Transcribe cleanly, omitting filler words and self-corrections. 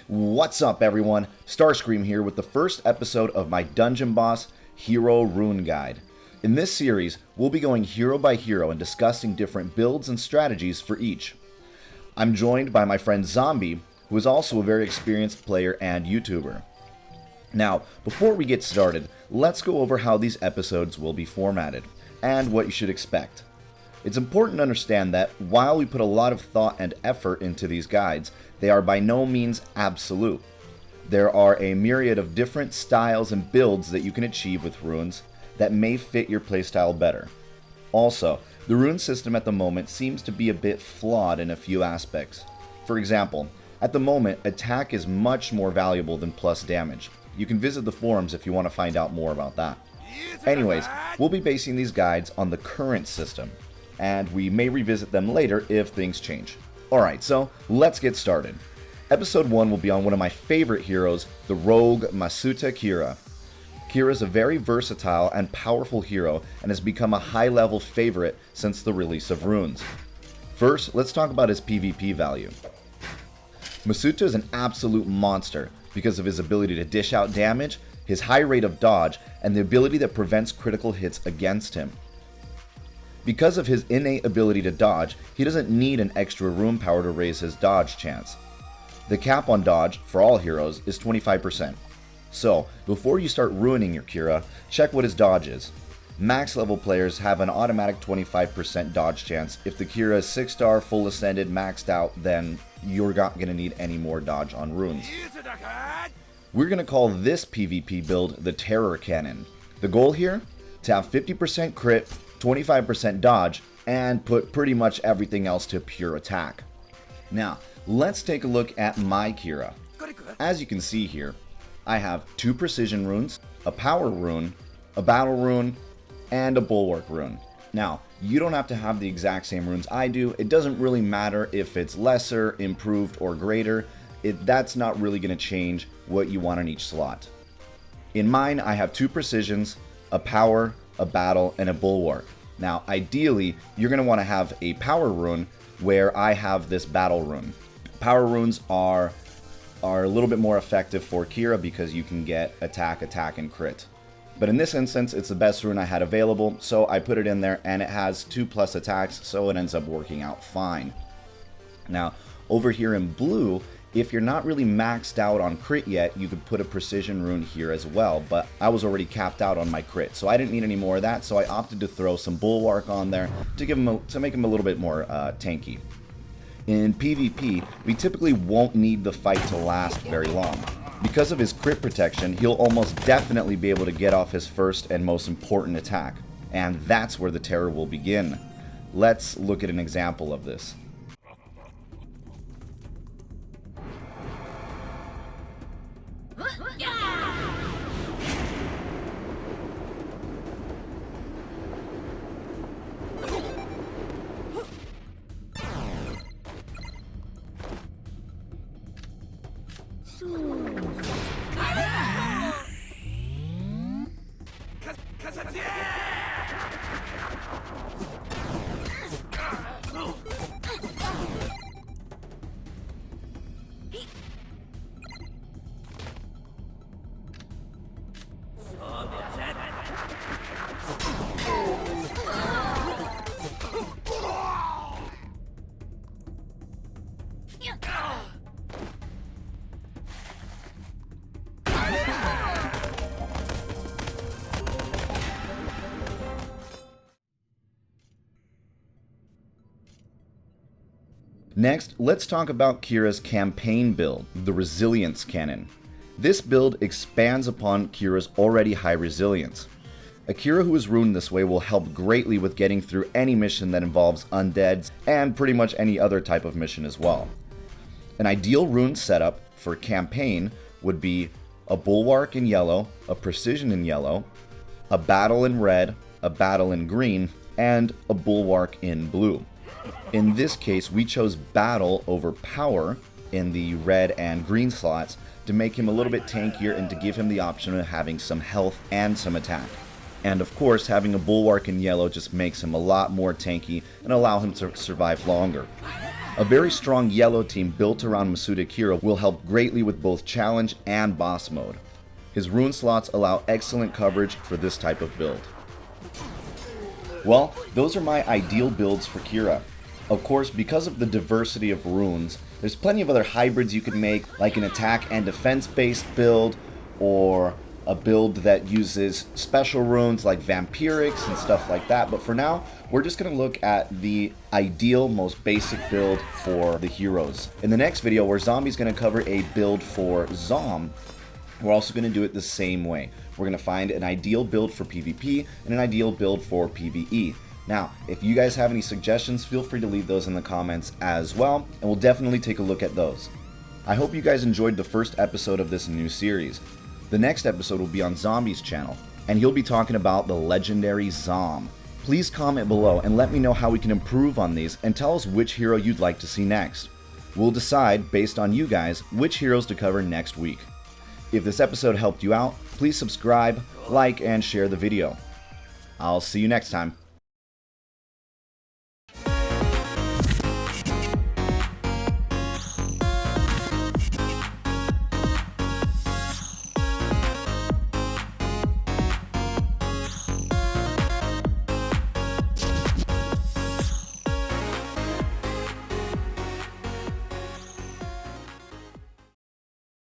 What's up everyone, STARSKREAM here with the first episode of my Dungeon Boss Hero Rune Guide. In this series, we'll be going hero by hero and discussing different builds and strategies for each. I'm joined by my friend Zombi, who is also a very experienced player and YouTuber. Now, before we get started, let's go over how these episodes will be formatted, and what you should expect. It's important to understand that while we put a lot of thought and effort into these guides, they are by no means absolute. There are a myriad of different styles and builds that you can achieve with runes that may fit your playstyle better. Also, the rune system at the moment seems to be a bit flawed in a few aspects. For example, at the moment, attack is much more valuable than plus damage. You can visit the forums if you want to find out more about that. Anyways, we'll be basing these guides on the current system, and we may revisit them later if things change. Alright, so let's get started. Episode 1 will be on one of my favorite heroes, the rogue Masuta Kira. Kira is a very versatile and powerful hero and has become a high-level favorite since the release of runes. First, let's talk about his PvP value. Masuta is an absolute monster because of his ability to dish out damage, his high rate of dodge, and the ability that prevents critical hits against him. Because of his innate ability to dodge, he doesn't need an extra rune power to raise his dodge chance. The cap on dodge, for all heroes, is 25%. So, before you start ruining your Kira, check what his dodge is. Max level players have an automatic 25% dodge chance. If the Kira is 6-star, full ascended, maxed out, then you're not going to need any more dodge on runes. We're going to call this PvP build the Terror Cannon. The goal here? To have 50% crit, 25% dodge, and put pretty much everything else to pure attack. Now, let's take a look at my Kira. As you can see here, I have 2 precision runes, a power rune, a battle rune, and a bulwark rune. Now, you don't have to have the exact same runes I do. It doesn't really matter if it's lesser, improved, or greater. That's not really going to change what you want on each slot. In mine, I have 2 precisions, a power, a battle, and a bulwark. Now, ideally, you're going to want to have a power rune where I have this battle rune. Power runes are a little bit more effective for Kira because you can get attack, and crit. But in this instance, it's the best rune I had available, so I put it in there, and it has 2+ attacks, so it ends up working out fine. Now, over here in blue, if you're not really maxed out on crit yet, you could put a precision rune here as well, but I was already capped out on my crit, so I didn't need any more of that, so I opted to throw some bulwark on there to make him a little bit more tanky. In PvP, we typically won't need the fight to last very long. Because of his crit protection, he'll almost definitely be able to get off his first and most important attack, and that's where the terror will begin. Let's look at an example of this. Next, let's talk about Kira's campaign build, the Resilience Cannon. This build expands upon Kira's already high resilience. A Kira who is runed this way will help greatly with getting through any mission that involves undeads, and pretty much any other type of mission as well. An ideal rune setup for campaign would be a bulwark in yellow, a precision in yellow, a battle in red, a battle in green, and a bulwark in blue. In this case, we chose battle over power in the red and green slots to make him a little bit tankier and to give him the option of having some health and some attack. And of course, having a bulwark in yellow just makes him a lot more tanky and allow him to survive longer. A very strong yellow team built around Masuta Hero will help greatly with both challenge and boss mode. His rune slots allow excellent coverage for this type of build. Well, those are my ideal builds for Kira. Of course, because of the diversity of runes, there's plenty of other hybrids you can make, like an attack and defense based build, or a build that uses special runes like vampirics and stuff like that. But for now, we're just going to look at the ideal, most basic build for the heroes. In the next video, where Zombi's going to cover a build for Zom, we're also going to do it the same way. We're going to find an ideal build for PvP and an ideal build for PvE. Now, if you guys have any suggestions, feel free to leave those in the comments as well, and we'll definitely take a look at those. I hope you guys enjoyed the first episode of this new series. The next episode will be on Zombi's channel, and he'll be talking about the legendary Zom. Please comment below and let me know how we can improve on these, and tell us which hero you'd like to see next. We'll decide, based on you guys, which heroes to cover next week. If this episode helped you out, please subscribe, like, and share the video. I'll see you next time.